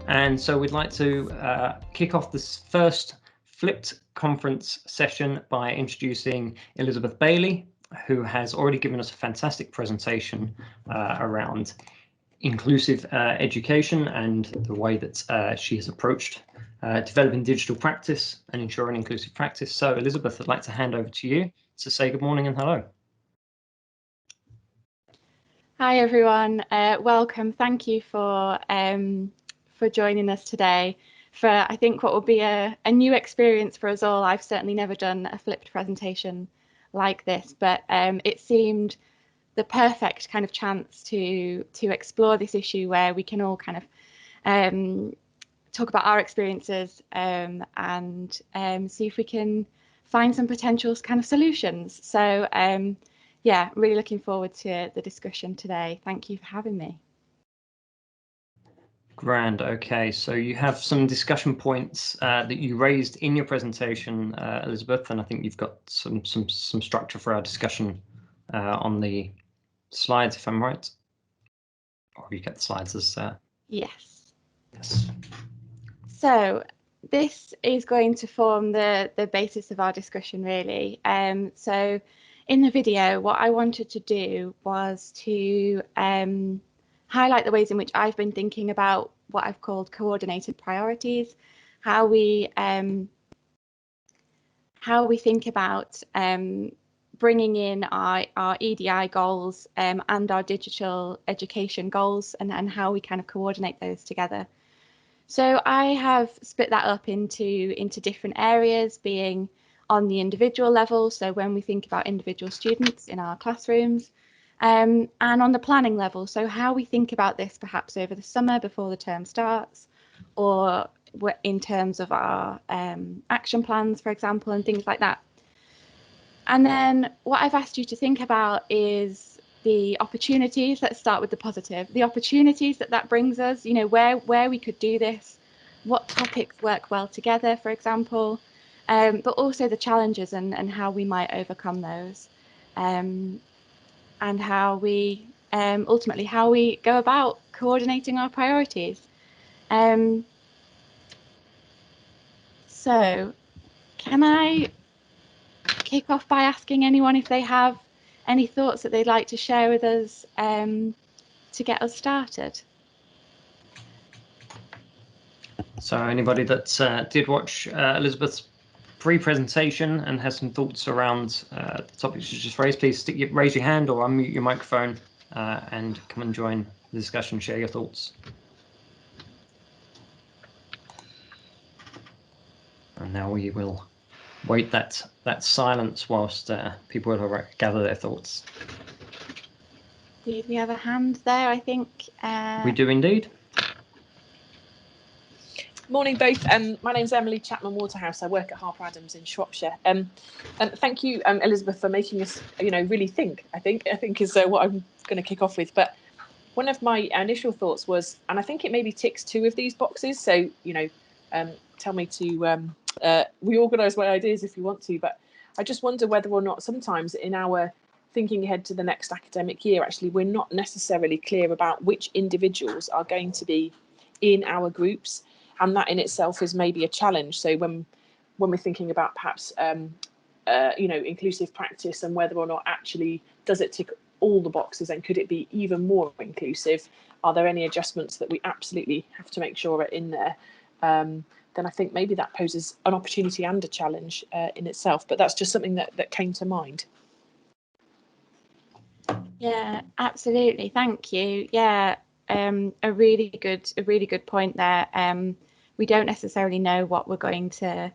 And so we'd like to kick off this first flipped conference session by introducing Elizabeth Bailey, who has already given us a fantastic presentation around inclusive education and the way that she has approached developing digital practice and ensuring inclusive practice. So Elizabeth, I'd like to hand over to you to say good morning and hello. Hi everyone, welcome. Thank you for joining us today for I think what will be a new experience for us all. I've certainly never done a flipped presentation like this, but it seemed the perfect kind of chance to explore this issue where we can all kind of talk about our experiences and see if we can find some potential kind of solutions. So yeah, really looking forward to the discussion today. Thank you for having me. Grand. Okay, so you have some discussion points that you raised in your presentation, Elizabeth, and I think you've got some structure for our discussion on the slides, if I'm right. Or you get the slides as Yes. Yes. So this is going to form the basis of our discussion, really. So in the video, what I wanted to do was to highlight the ways in which I've been thinking about what I've called coordinated priorities, how we think about bringing in our EDI goals and our digital education goals, and how we kind of coordinate those together. So I have split that up into different areas, being on the individual level, so when we think about individual students in our classrooms, and on the planning level, so how we think about this perhaps over the summer before the term starts, or in terms of our action plans, for example, and things like that. And then what I've asked you to think about is the opportunities. Let's start with the positive. The opportunities that brings us, you know, where we could do this, what topics work well together, for example, but also the challenges and how we might overcome those, and how we ultimately how we go about coordinating our priorities. So can I kick off by asking anyone if they have any thoughts that they'd like to share with us to get us started? So anybody that did watch Elizabeth's pre-presentation and has some thoughts around the topics you just raised, please raise your hand or unmute your microphone and come and join the discussion, share your thoughts. And now we will wait that silence whilst people will gather their thoughts. Did we have a hand there? I think we do indeed. Morning both. My name's Emily Chapman Waterhouse. I work at Harper Adams in Shropshire. And thank you, Elizabeth, for making us, really think. I think is what I'm going to kick off with. But one of my initial thoughts was, and I think it maybe ticks two of these boxes. So tell me to reorganise my ideas if you want to. But I just wonder whether or not sometimes in our thinking ahead to the next academic year, actually, we're not necessarily clear about which individuals are going to be in our groups. And that in itself is maybe a challenge. So when we're thinking about perhaps inclusive practice and whether or not actually does it tick all the boxes and could it be even more inclusive? Are there any adjustments that we absolutely have to make sure are in there? Then I think maybe that poses an opportunity and a challenge in itself. But that's just something that came to mind. Yeah, absolutely. Thank you. Yeah, a really good point there. We don't necessarily know what we're going to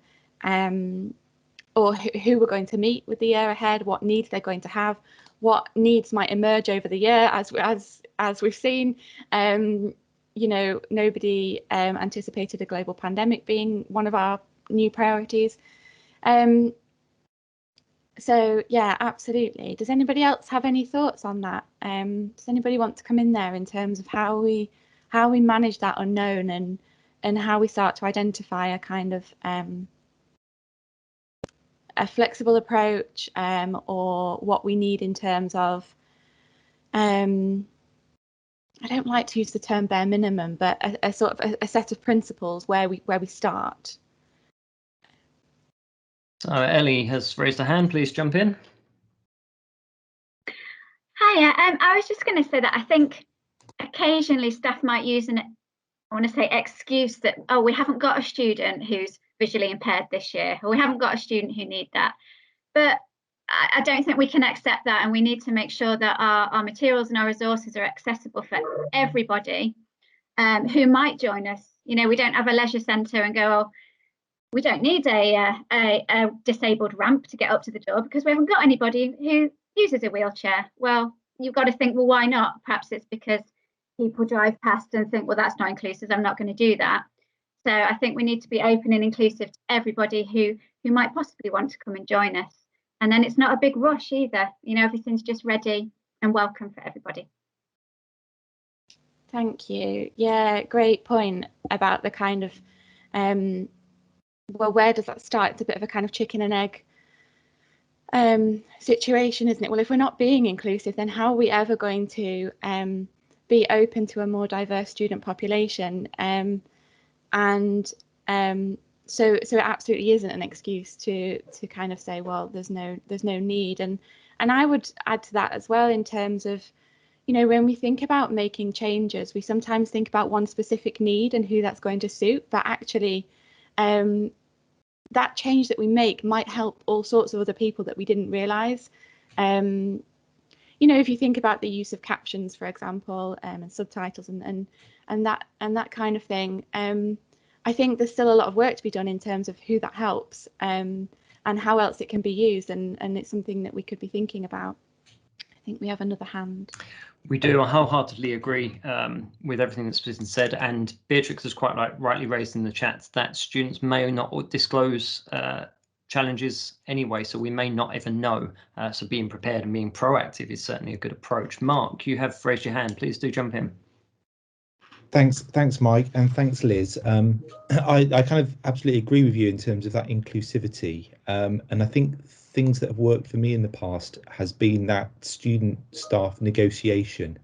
or who we're going to meet with the year ahead, what needs they're going to have, what needs might emerge over the year, as we've seen. Nobody anticipated a global pandemic being one of our new priorities. So yeah, absolutely. Does anybody else have any thoughts on that? Does anybody want to come in there in terms of how we manage that unknown and how we start to identify a kind of a flexible approach, or what we need in terms of I don't like to use the term bare minimum, but a sort of a set of principles where we start. So Ellie has raised her hand. Please jump in. Hiya. I was just going to say that I think occasionally staff might use I want to say excuse that, oh, we haven't got a student who's visually impaired this year, or we haven't got a student who needs that. But I don't think we can accept that, and we need to make sure that our materials and our resources are accessible for everybody who might join us. You know, we don't have a leisure centre and go, oh, we don't need a disabled ramp to get up to the door because we haven't got anybody who uses a wheelchair. Well, you've got to think, well, why not? Perhaps it's because people drive past and think, well, that's not inclusive, I'm not going to do that. So I think we need to be open and inclusive to everybody who might possibly want to come and join us. And then it's not a big rush either. You know, everything's just ready and welcome for everybody. Thank you. Yeah, great point about the kind of, well, where does that start? It's a bit of a kind of chicken and egg situation, isn't it? Well, if we're not being inclusive, then how are we ever going to be open to a more diverse student population? So it absolutely isn't an excuse to kind of say, well, there's no need. And I would add to that as well in terms of, you know, when we think about making changes, we sometimes think about one specific need and who that's going to suit, but actually that change that we make might help all sorts of other people that we didn't realise. You know, if you think about the use of captions, for example, and subtitles and that kind of thing, I think there's still a lot of work to be done in terms of who that helps and how else it can be used, and it's something that we could be thinking about. I think we have another hand. We do. I wholeheartedly agree with everything that's been said, and Beatrix has quite rightly raised in the chat that students may not disclose challenges anyway, so we may not even know. So being prepared and being proactive is certainly a good approach. Mark, you have raised your hand. Please do jump in. Thanks, Mike, and thanks, Liz. I kind of absolutely agree with you in terms of that inclusivity, and I think things that have worked for me in the past has been that student-staff negotiation,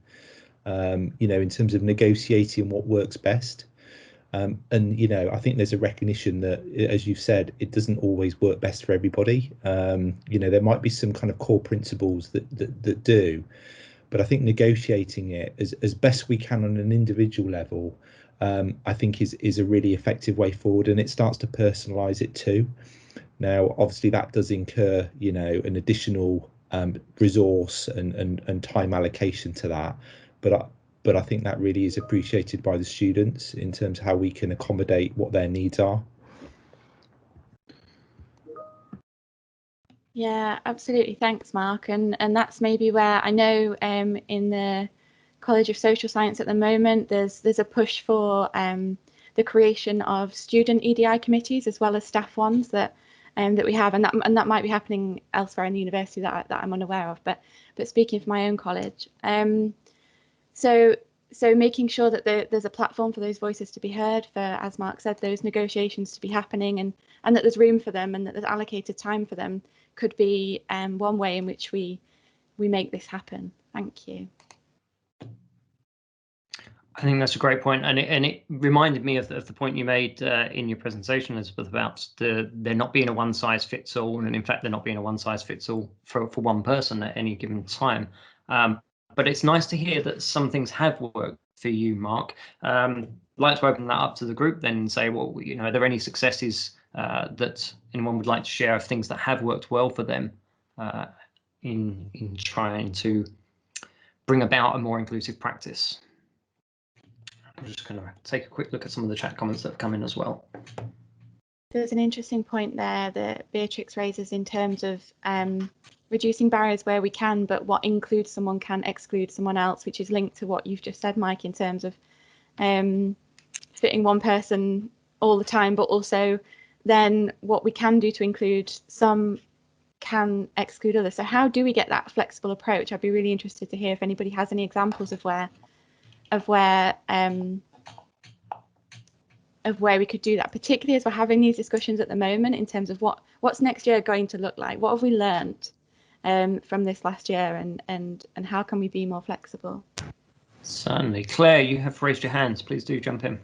you know, in terms of negotiating what works best. And, you know, I think there's a recognition that, as you've said, it doesn't always work best for everybody. You know, there might be some kind of core principles that do. But I think negotiating it as best we can on an individual level, I think is a really effective way forward, and it starts to personalise it too. Now, obviously, that does incur, you know, an additional resource and time allocation to that. But I think that really is appreciated by the students in terms of how we can accommodate what their needs are. Yeah, absolutely. Thanks, Mark. And that's maybe where I know in the College of Social Science at the moment, there's a push for the creation of student EDI committees as well as staff ones that we have, and that might be happening elsewhere in the university that I'm unaware of. But speaking for my own college, so making sure that there's a platform for those voices to be heard, for, as Mark said, those negotiations to be happening, and that there's room for them and that there's allocated time for them could be one way in which we make this happen. Thank you. I think that's a great point, and it reminded me of the point you made in your presentation, Elizabeth, about there not being a one-size-fits-all, and in fact there not being a one-size-fits-all for one person at any given time. But it's nice to hear that some things have worked for you, Mark. I'd like to open that up to the group then and say, well, you know, are there any successes that anyone would like to share of things that have worked well for them in trying to bring about a more inclusive practice? I'm just going to take a quick look at some of the chat comments that have come in as well. There's an interesting point there that Beatrix raises in terms of reducing barriers where we can, but what includes someone can exclude someone else, which is linked to what you've just said, Mike, in terms of fitting one person all the time, but also then what we can do to include some can exclude others. So how do we get that flexible approach? I'd be really interested to hear if anybody has any examples of where we could do that, particularly as we're having these discussions at the moment in terms of what's next year going to look like. What have we learned from this last year, and how can we be more flexible? Certainly. Claire, you have raised your hands. Please do jump in.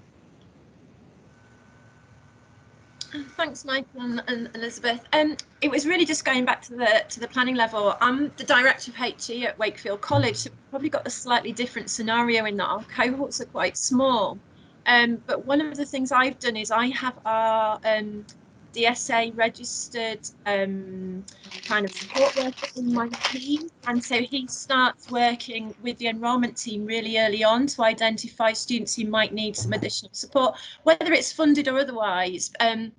Thanks, Michael and Elizabeth. It was really just going back to the planning level. I'm the director of HE at Wakefield College, so we've probably got a slightly different scenario in that our cohorts are quite small. But one of the things I've done is I have our DSA registered kind of support worker in my team, and so he starts working with the enrolment team really early on to identify students who might need some additional support, whether it's funded or otherwise. I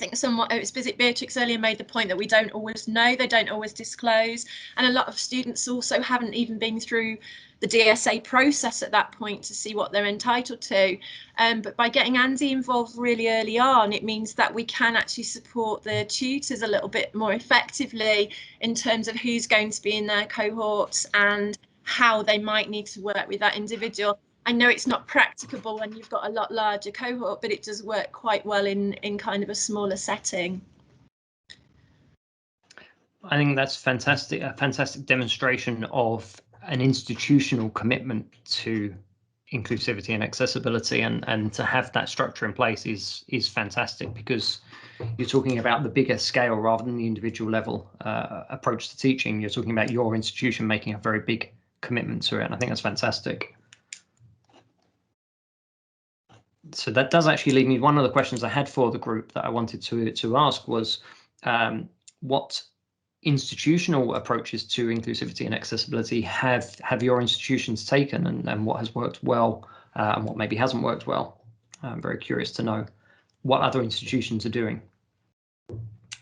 think it was Beatrix earlier made the point that we don't always know, they don't always disclose, and a lot of students also haven't even been through the DSA process at that point to see what they're entitled to. But by getting Andy involved really early on, it means that we can actually support the tutors a little bit more effectively in terms of who's going to be in their cohorts and how they might need to work with that individual. I know it's not practicable when you've got a lot larger cohort, but it does work quite well in kind of a smaller setting. I think that's fantastic, a fantastic demonstration of an institutional commitment to inclusivity and accessibility, and to have that structure in place is fantastic, because you're talking about the bigger scale rather than the individual level approach to teaching. You're talking about your institution making a very big commitment to it, and I think that's fantastic. So that does actually lead me, one of the questions I had for the group that I wanted to ask was what institutional approaches to inclusivity and accessibility have your institutions taken, and what has worked well and what maybe hasn't worked well. I'm very curious to know what other institutions are doing.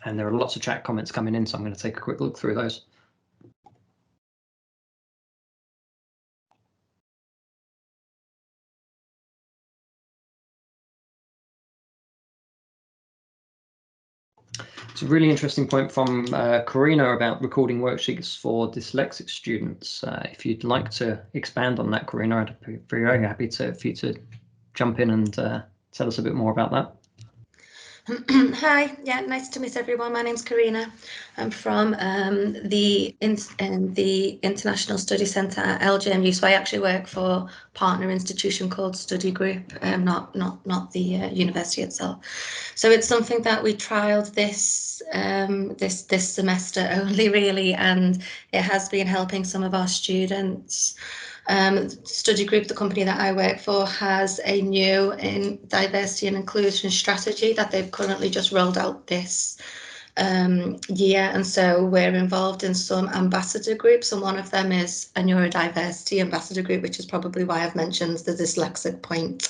And there are lots of chat comments coming in, so I'm going to take a quick look through those. It's a really interesting point from Karina about recording worksheets for dyslexic students. If you'd like to expand on that, Karina, I'd be very happy for you to jump in and tell us a bit more about that. Hi, yeah, nice to meet everyone. My name's Karina. I'm from the International Study Centre at LJMU, so I actually work for a partner institution called Study Group, not the university itself. So it's something that we trialled this semester only, really, and it has been helping some of our students. Study Group, the company that I work for, has a new diversity and inclusion strategy that they've currently just rolled out this year, and so we're involved in some ambassador groups, and one of them is a neurodiversity ambassador group, which is probably why I've mentioned the dyslexic point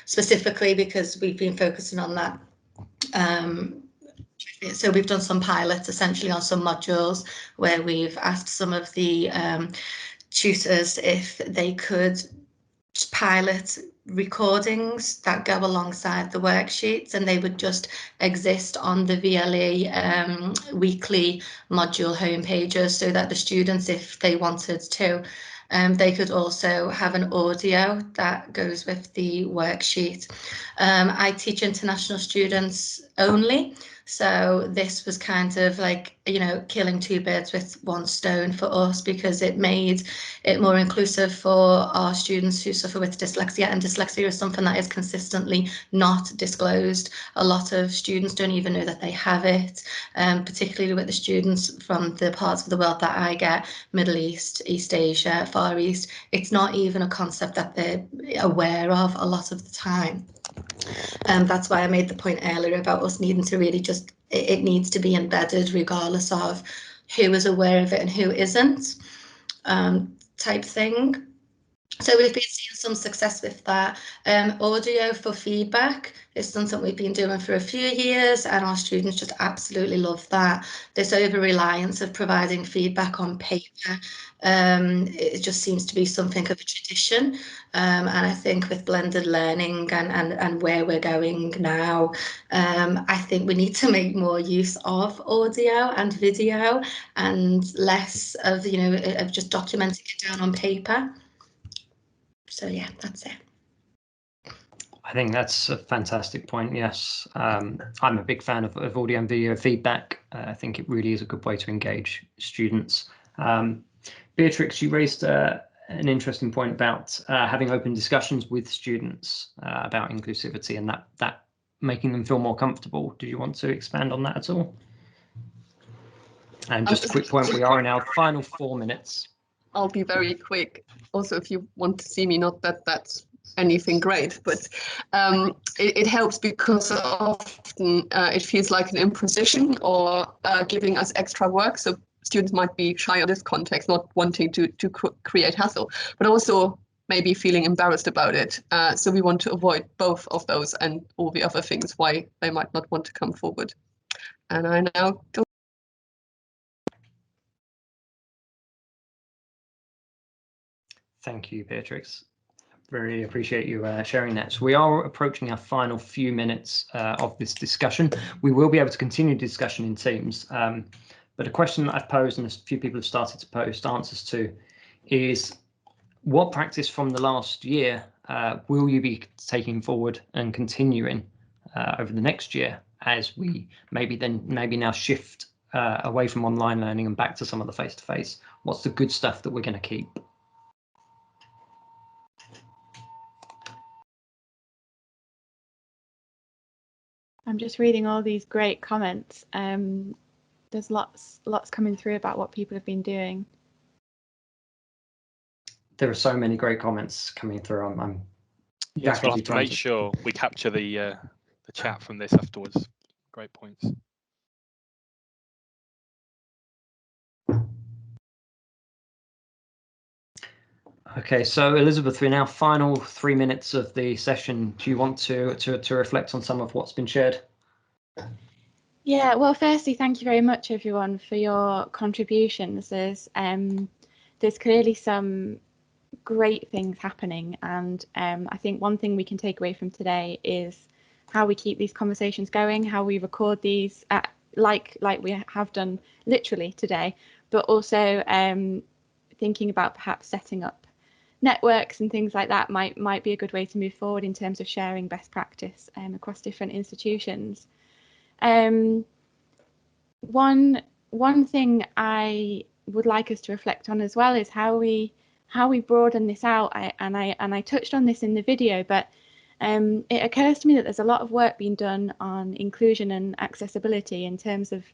specifically, because we've been focusing on that. So we've done some pilots essentially on some modules where we've asked some of the tutors if they could pilot recordings that go alongside the worksheets, and they would just exist on the VLE weekly module homepages, so that the students, if they wanted to, they could also have an audio that goes with the worksheet. I teach international students only, so this was kind of like, you know, killing two birds with one stone for us, because it made it more inclusive for our students who suffer with dyslexia, and dyslexia is something that is consistently not disclosed. A lot of students don't even know that they have it, particularly with the students from the parts of the world that I get, Middle East, East Asia, Far East. It's not even a concept that they're aware of a lot of the time. That's why I made the point earlier about us needing to really just, it needs to be embedded regardless of who is aware of it and who isn't, type thing. So we've been seeing some success with that. Audio for feedback is something we've been doing for a few years, and our students just absolutely love that. This over-reliance of providing feedback on paper, it just seems to be something of a tradition. And I think with blended learning and where we're going now, I think we need to make more use of audio and video, and less of, you know, of just documenting it down on paper. So yeah, that's it. I think that's a fantastic point. Yes, I'm a big fan of audio and video feedback. I think it really is a good way to engage students. Beatrix, you raised an interesting point about having open discussions with students about inclusivity and that making them feel more comfortable. Do you want to expand on that at all? And just a quick point, we are in our final 4 minutes. I'll be very quick. Also, if you want to see me, not that that's anything great, but it helps because often it feels like an imposition or giving us extra work. So students might be shy on this context, not wanting to create hassle, but also maybe feeling embarrassed about it. So we want to avoid both of those and all the other things why they might not want to come forward. And I now go. Thank you, Beatrix. Really appreciate you sharing that. So we are approaching our final few minutes of this discussion. We will be able to continue discussion in Teams, but a question that I've posed and a few people have started to post answers to is, what practice from the last year will you be taking forward and continuing over the next year as we maybe now shift away from online learning and back to some of the face-to-face? What's the good stuff that we're going to keep? I'm just reading all these great comments. There's lots coming through about what people have been doing. There are so many great comments coming through. I'm yes, we'll have to make sure we capture the chat from this afterwards. Great points. Okay, so Elizabeth, we're now final 3 minutes of the session. Do you want to reflect on some of what's been shared? Yeah, well, firstly, thank you very much, everyone, for your contributions. There's clearly some great things happening, and I think one thing we can take away from today is how we keep these conversations going, how we record these, like we have done literally today, but also thinking about perhaps setting up networks and things like that might be a good way to move forward in terms of sharing best practice across different institutions. One thing I would like us to reflect on as well is how we broaden this out. I touched on this in the video, but it occurs to me that there's a lot of work being done on inclusion and accessibility in terms of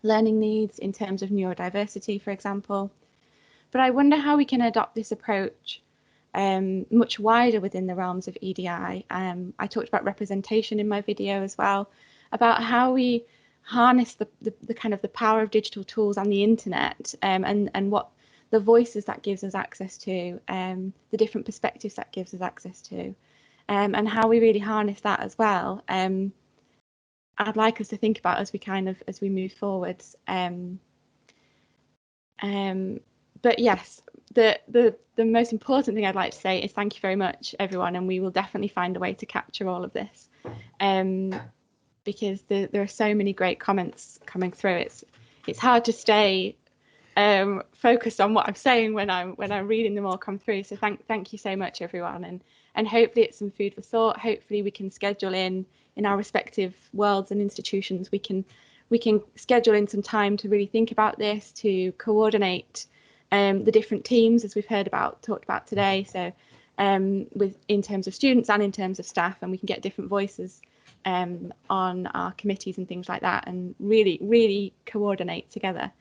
learning needs, in terms of neurodiversity, for example. But I wonder how we can adopt this approach much wider within the realms of EDI. I talked about representation in my video as well, about how we harness the kind of the power of digital tools and the internet, and what the voices that gives us access to, the different perspectives that gives us access to, and how we really harness that as well. I'd like us to think about as we move forwards. But yes, the most important thing I'd like to say is thank you very much, everyone, and we will definitely find a way to capture all of this, because there are so many great comments coming through. It's hard to stay focused on what I'm saying when I'm reading them all come through. So thank you so much, everyone, and hopefully it's some food for thought. Hopefully we can schedule in our respective worlds and institutions. We can schedule in some time to really think about this, to coordinate the different teams, as we've talked about today. So in terms of students and in terms of staff, and we can get different voices on our committees and things like that, and really coordinate together.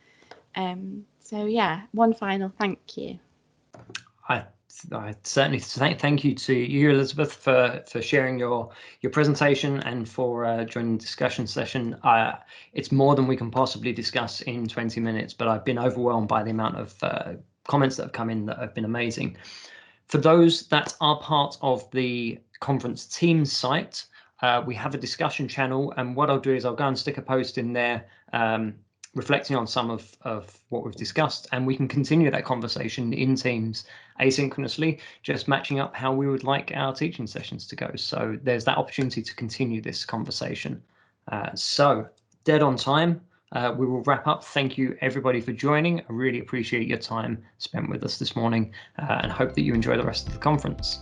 So yeah, one final thank you. I certainly thank you to you, Elizabeth, for sharing your presentation and for joining the discussion session. It's more than we can possibly discuss in 20 minutes, but I've been overwhelmed by the amount of comments that have come in that have been amazing. For those that are part of the conference Teams site, we have a discussion channel, and what I'll do is I'll go and stick a post in there reflecting on some of what we've discussed, and we can continue that conversation in Teams asynchronously, just matching up how we would like our teaching sessions to go. So there's that opportunity to continue this conversation. So dead on time, we will wrap up. Thank you everybody for joining. I really appreciate your time spent with us this morning, and hope that you enjoy the rest of the conference.